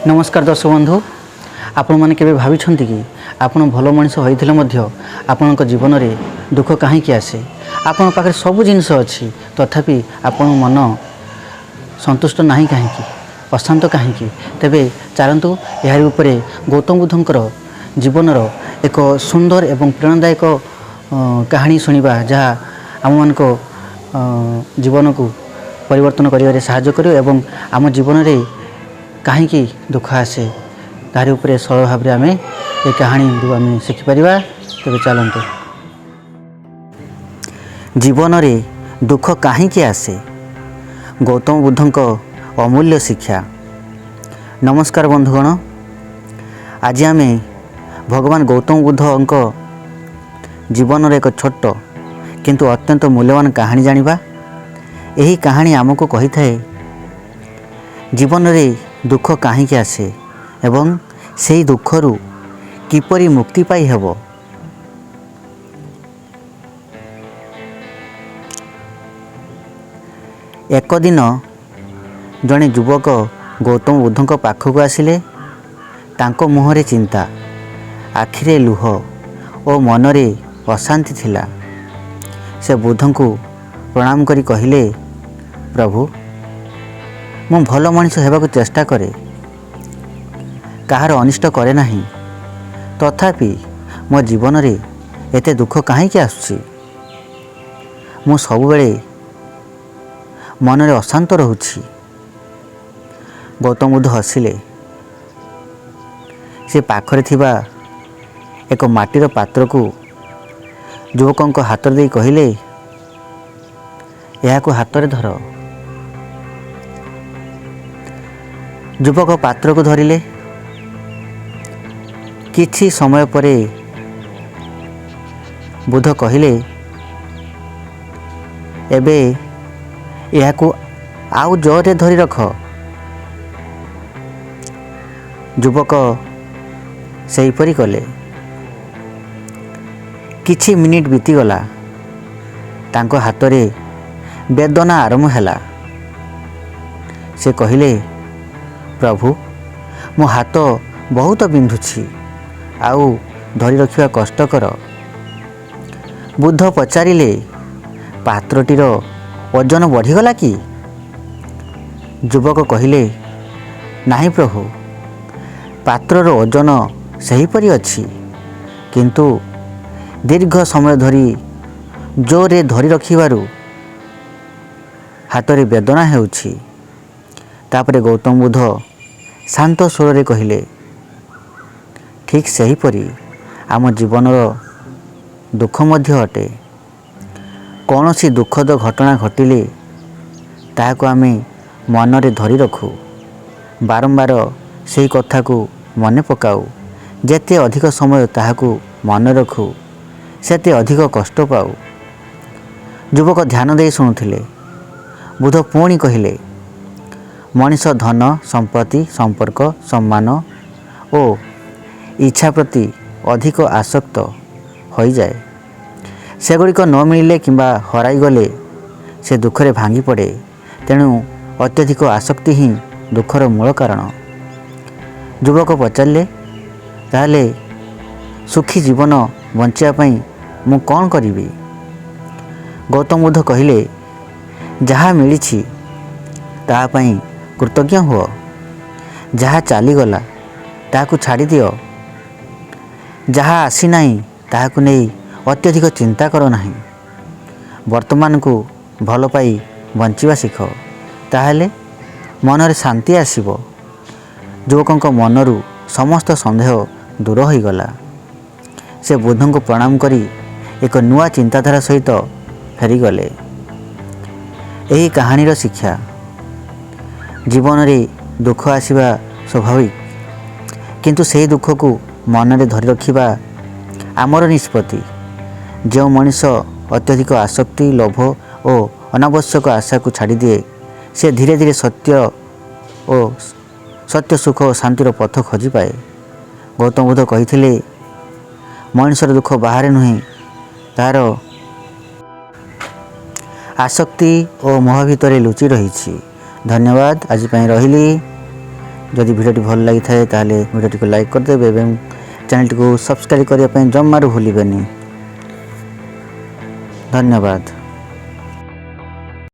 नमस्कार दर्शक बंधु आपण मैंने केवे भाविछंती कि आपण भल मनीष होइथिले मध्य आपणक जीवन रे दुख कहीं आसे आपण पाखे सब जिनस अच्छी तथापि आपण मन संतुष्ट नहीं कहीं अशांत कहीं तेबे चलतु यार उपरे गौतम बुद्धंकर जीवनर एक सुंदर एवं प्रेरणादायक कहानी शुणा जहाँ आम मान जीवन को परिवर्तन करिवारे सहायता करियो एवं आम जीवन रे कहीं दुख आसे तारी उपरे सरल भाव में आम ये कहानी आम शिखिपर। तेज चलतु जीवन रे दुख कहीं आसे गौतम बुद्धंक अमूल्य शिक्षा। नमस्कार बंधुगण, आज आम भगवान गौतम बुद्धंक जीवन एक छोट किंतु अत्यंत मूल्यवान कहानी जानिबा। यही कहानी आमको कही थाए जीवन रे दुख कहीं आसे एवं से दुखरु किपरि मुक्ति पाई हेबो। एक दिन जड़े युवक गौतम बुद्धंक पाखक आसिले। तांको मुहरे चिंता, आखिरे लुह और मनरे अशांति थिला। से बुद्धंकु प्रणाम करी कहिले, प्रभु मु भल मनीष हेबाकु चेष्टा करे, काहार अनिष्ट करे नाही, तथापि मो जीवन रे एते दुख कहीं आसुछि। मु सबुबेले मनरे अशांत रहुछि। गौतम बुद्ध हसिले। से पाखरे थिबा एक माटीर पात्र को युवक हाथ दे कहिले, याकु हाथ धर। युवक पात्र को धरिले। किछि समय परे बुद्ध कहिले, एबे याकु आउ जोरे धरी रख। युवक सेहीपरि कले। किछि मिनिट बीतीगला। तांको हाथरे वेदना आरंभ हैला। से कहिले, प्रभु मो हाथ बहुत बिंधुछि, आउ धरी रखिबा कष्टकर। बुद्ध पचारिले, पात्रटीर ओजन बढ़ीगला कि? युवक कहिले, नाही प्रभु, पात्रर ओजन सेहीपरि अछि, किंतु दीर्घ समय धरी जोरे धरी रखिबारु हाथरे वेदना हेउछि। तापरे गौतम बुद्ध शांत स्वर रे कहिले, ठीक सेहीपरि आम जीवनर दुख मध्य अटे। कौनसी दुखद घटना घटिले ताहाको आमे मनरे धरी रखु, बारंबार सेही कथा को मने पकाऊ। जेते अधिक समय ताहाको मन रखु, सेते अधिक कष्ट पाऊ। युवक ध्यान दे शुणुथिले। बुद्ध पुणी कहिले, मनीष धन संपत्ति संपर्क सम्मान और इच्छा प्रति अधिक आसक्त हो जाए। सेगुड़िक न मिले किंबा हराई गले से दुखरे भांगी पड़े। तेणु अत्यधिक आसक्ति ही दुखर मूल कारण। युवक पचारे, ताहले सुखी जीवन बंचापी मु कौन करी? गौतम बुद्ध कहिले, जहाँ मिली ताहापाई कृतज्ञ हुओ। जहाँ चलीगला ताहाकु छाड़ी दियो। जहाँ आसी नहीं ताहाकु नहीं अत्यधिक चिंता करो नहीं। वर्तमान को भल पाई बंचिबा शिख, ताहले मनरे शांति आसीबो। युवक मनरू समस्त संदेह दूर हो गला। से बुद्धंको प्रणाम करी एक नुआ चिंताधारा सहित फेरीगले। यही कहानीर शिक्षा, जीवन रे दुख आसीबा स्वाभाविक, किंतु से दुख को मनरे धरी रखिबा आमर निष्पत्ति। जो मनीष अत्यधिक आसक्ति लोभ और अनावश्यक आशा को छाड़ी दिए, से धीरे धीरे सत्य सुख और शांतिर पथ खोजी पाए। गौतम बुद्ध कही, मनुष्यर दुख बाहर नुहे, तार आसक्ति और मोह भितर लुचि रही। धन्यवाद। आज रही। जदि भिडियोटी भल लगी थाए ताले भिडियोटी को लाइक करदेवे एवं चैनल को सब्सक्राइब करने जमारू भूलें। धन्यवाद।